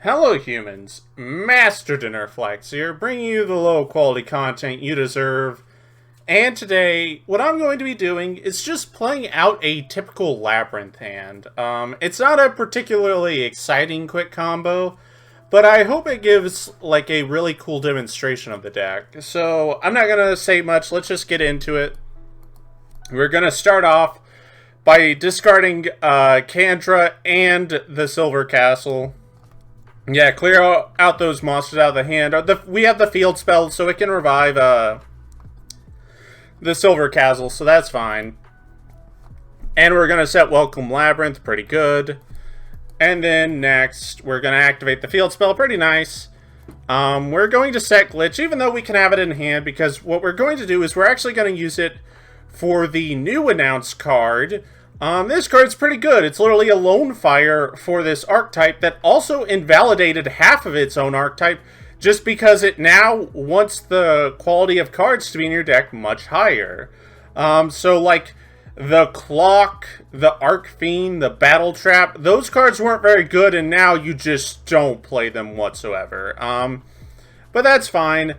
Hello humans, Master Dinnerflex here, bringing you the low quality content you deserve. And today, what I'm going to be doing is just playing out a typical Labrynth hand. It's not a particularly exciting quick combo, but I hope it gives like a really cool demonstration of the deck. So I'm not going to say much, let's just get into it. We're going to start off by discarding Kandra and the Silver Castle. Yeah, clear out those monsters out of the hand. We have the field spell, so it can revive the Silver Castle, so that's fine. And we're going to set Welcome Labrynth, pretty good. And then next, we're going to activate the field spell, pretty nice. We're going to set Glitch, even though we can have it in hand, because what we're going to do is we're actually going to use it for the new announced card. This card's pretty good. It's literally a lone fire for this archetype that also invalidated half of its own archetype just because it now wants the quality of cards to be in your deck much higher. So like the Clock, the Arcfiend, the Battle Trap, those cards weren't very good and now you just don't play them whatsoever. But that's fine.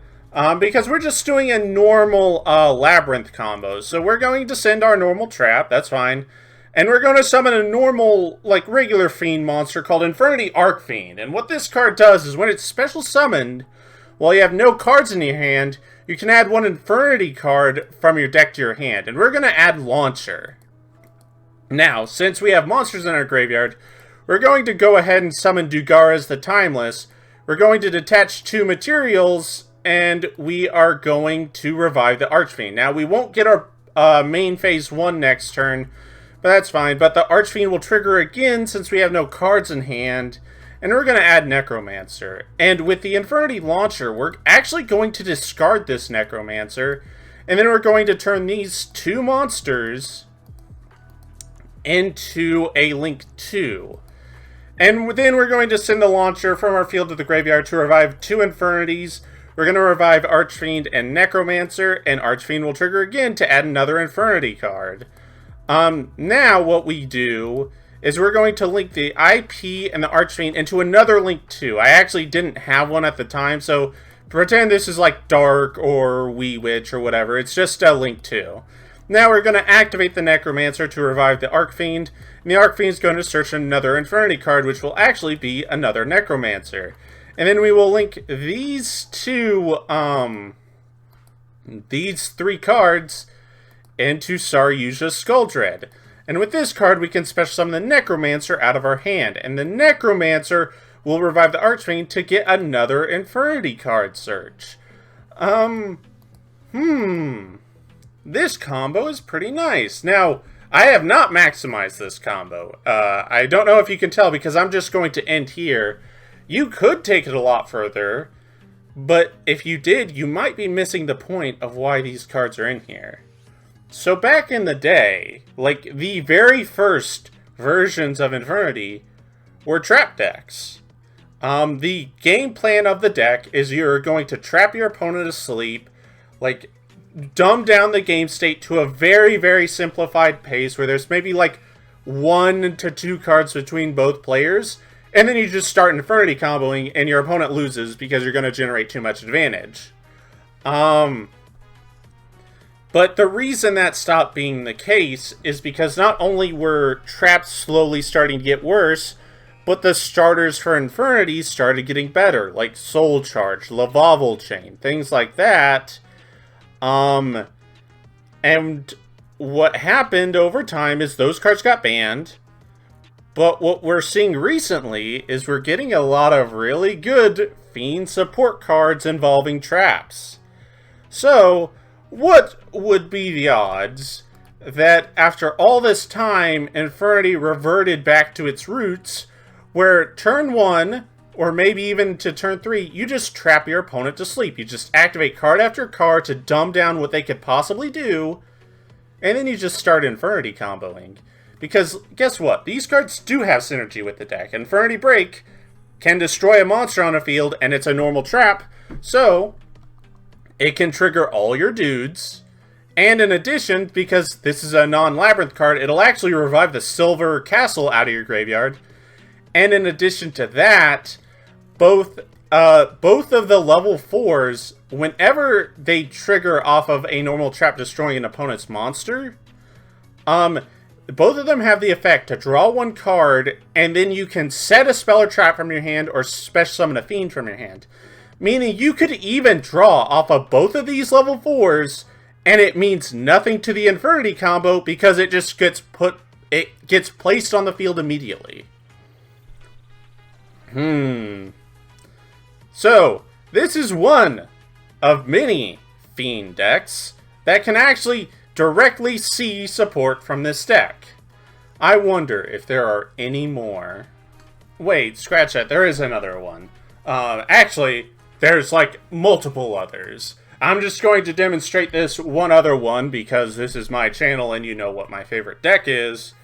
Because we're just doing a normal Labrynth combo. So we're going to send our normal trap, that's fine. And we're going to summon a normal, like, regular fiend monster called Infernity Arcfiend. And what this card does is when it's special summoned, while you have no cards in your hand, you can add one Infernity card from your deck to your hand. And we're going to add Launcher. Now, since we have monsters in our graveyard, we're going to go ahead and summon Dugara's the Timeless. We're going to detach 2 materials, and we are going to revive the Archfiend. Now, we won't get our main phase 1 next turn, but that's fine. But the Archfiend will trigger again since we have no cards in hand. And we're going to add Necromancer. And with the Infernity Launcher, we're actually going to discard this Necromancer. And then we're going to turn these 2 monsters into a Link 2. And then we're going to send the Launcher from our field to the graveyard to revive 2 Infernities. We're going to revive Archfiend and Necromancer. And Archfiend will trigger again to add another Infernity card. Now what we do is we're going to link the IP and the Archfiend into another Link 2. I actually didn't have one at the time, so pretend this is like Dark or Wee Witch or whatever. It's just a Link 2. Now we're going to activate the Necromancer to revive the Arcfiend, and the Arcfiend is going to search another Infernity card, which will actually be another Necromancer. And then we will link these 3 cards into Yugioh's Skuldread. And with this card, we can special summon the Necromancer out of our hand. And the Necromancer will revive the Archfiend to get another Infernity card search. This combo is pretty nice. Now, I have not maximized this combo. I don't know if you can tell because I'm just going to end here. You could take it a lot further, but if you did, you might be missing the point of why these cards are in here. So back in the day, like the very first versions of Infernity were trap decks. The game plan of the deck is you're going to trap your opponent asleep, like dumb down the game state to a very, very simplified pace where there's maybe like 1 to 2 cards between both players, and then you just start Infernity comboing and your opponent loses because you're going to generate too much advantage. But the reason that stopped being the case is because not only were traps slowly starting to get worse, but the starters for Infernity started getting better, like Soul Charge, Lavavel Chain, things like that. And what happened over time is those cards got banned. But what we're seeing recently is we're getting a lot of really good Fiend support cards involving traps. So, what would be the odds that after all this time, Infernity reverted back to its roots, where turn 1, or maybe even to turn 3, you just trap your opponent to sleep. You just activate card after card to dumb down what they could possibly do, and then you just start Infernity comboing. Because, guess what? These cards do have synergy with the deck. Infernity Break can destroy a monster on a field, and it's a normal trap, so it can trigger all your dudes, and in addition, because this is a non-Labrynth card, it'll actually revive the Silver Castle out of your graveyard, and in addition to that, both of the level 4s, whenever they trigger off of a normal trap destroying an opponent's monster, both of them have the effect to draw one card, and then you can set a spell or trap from your hand, or special summon a fiend from your hand. Meaning you could even draw off of both of these level 4s, and it means nothing to the Infernity combo, because it just gets placed on the field immediately. So, this is one of many Fiend decks that can actually directly see support from this deck. I wonder if there are any more. Wait, scratch that. There is another one. Actually, there's like multiple others. I'm just going to demonstrate this one other one because this is my channel and you know what my favorite deck is.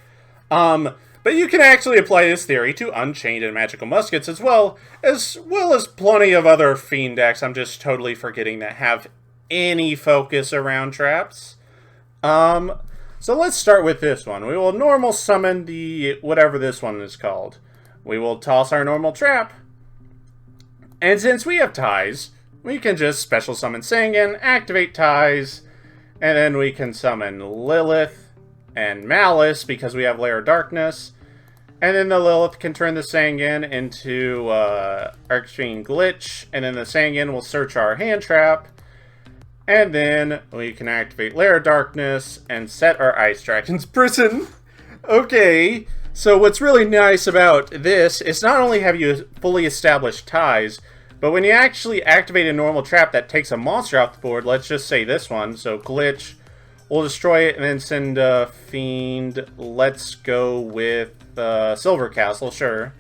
But you can actually apply this theory to Unchained and Magical Muskets as well as plenty of other Fiend decks I'm just totally forgetting that have any focus around traps. So let's start with this one. We will normal summon the whatever this one is called. We will toss our normal trap. And since we have ties, we can just special summon Sangan, activate ties, and then we can summon Lilith and Malice because we have Lair of Darkness. And then the Lilith can turn the Sangan into Arcfiend Glitch, and then the Sangan will search our hand trap. And then we can activate Lair of Darkness and set our Ice Dragon's Prison. Okay, so what's really nice about this is not only have you fully established ties, but when you actually activate a normal trap that takes a monster off the board, let's just say this one, so Glitch, we'll destroy it and then send a Fiend. Let's go with Silver Castle, sure.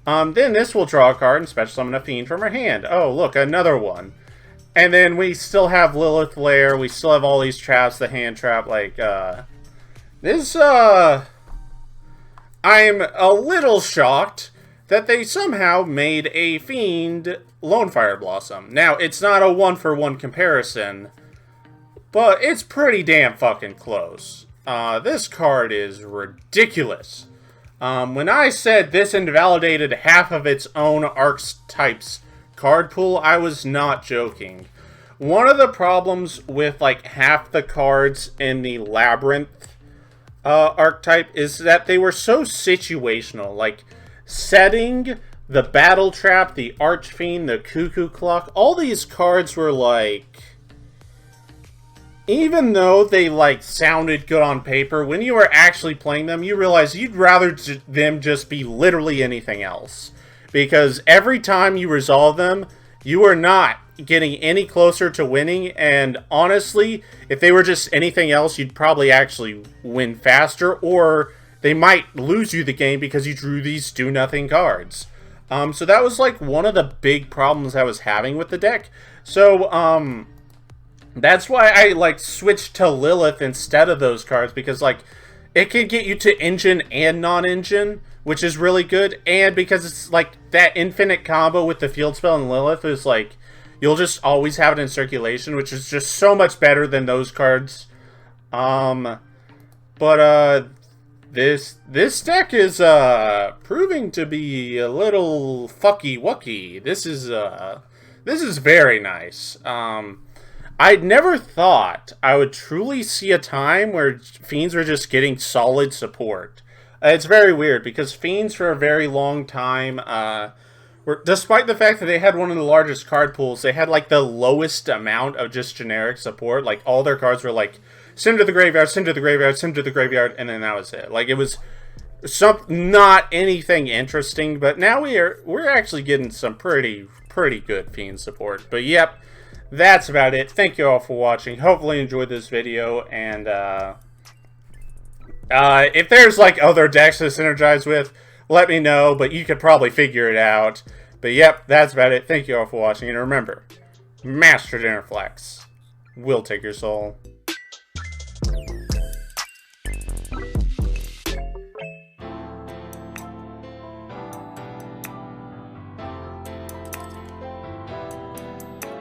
Then this will draw a card and special summon a Fiend from our hand. Oh, look, another one. And then we still have Lilith Lair, we still have all these traps, the hand trap, like, this, I'm a little shocked that they somehow made a Fiend Lone Fire Blossom. Now, it's not a one-for-one comparison, but it's pretty damn fucking close. This card is ridiculous. When I said this invalidated half of its own archetype's card pool, I was not joking. One of the problems with like half the cards in the Labrynth archetype is that they were so situational. Like setting, the Battle Trap, the Archfiend, the Cuckoo Clock, all these cards were like, even though they like sounded good on paper, when you were actually playing them, you realize you'd rather them just be literally anything else. Because every time you resolve them, you are not getting any closer to winning, and honestly, if they were just anything else, you'd probably actually win faster, or they might lose you the game because you drew these do-nothing cards. So that was like one of the big problems I was having with the deck. So, that's why I like switched to Lilith instead of those cards, because like it can get you to engine and non-engine, which is really good, and because it's like that infinite combo with the field spell and Lilith is like you'll just always have it in circulation, which is just so much better than those cards. This deck is proving to be a little fucky wucky. This is very nice. I'd never thought I would truly see a time where Fiends were just getting solid support. It's very weird, because Fiends for a very long time, despite the fact that they had one of the largest card pools, they had like the lowest amount of just generic support. Like all their cards were like, send to the graveyard, send to the graveyard, send to the graveyard, and then that was it. Like it was not anything interesting, but now we're actually getting some pretty good Fiend support. But yep, that's about it. Thank you all for watching. Hopefully you enjoyed this video, and if there's like other decks to synergize with, let me know, but you could probably figure it out. But yep, that's about it. Thank you all for watching, and remember, Master Dinner Flex will take your soul.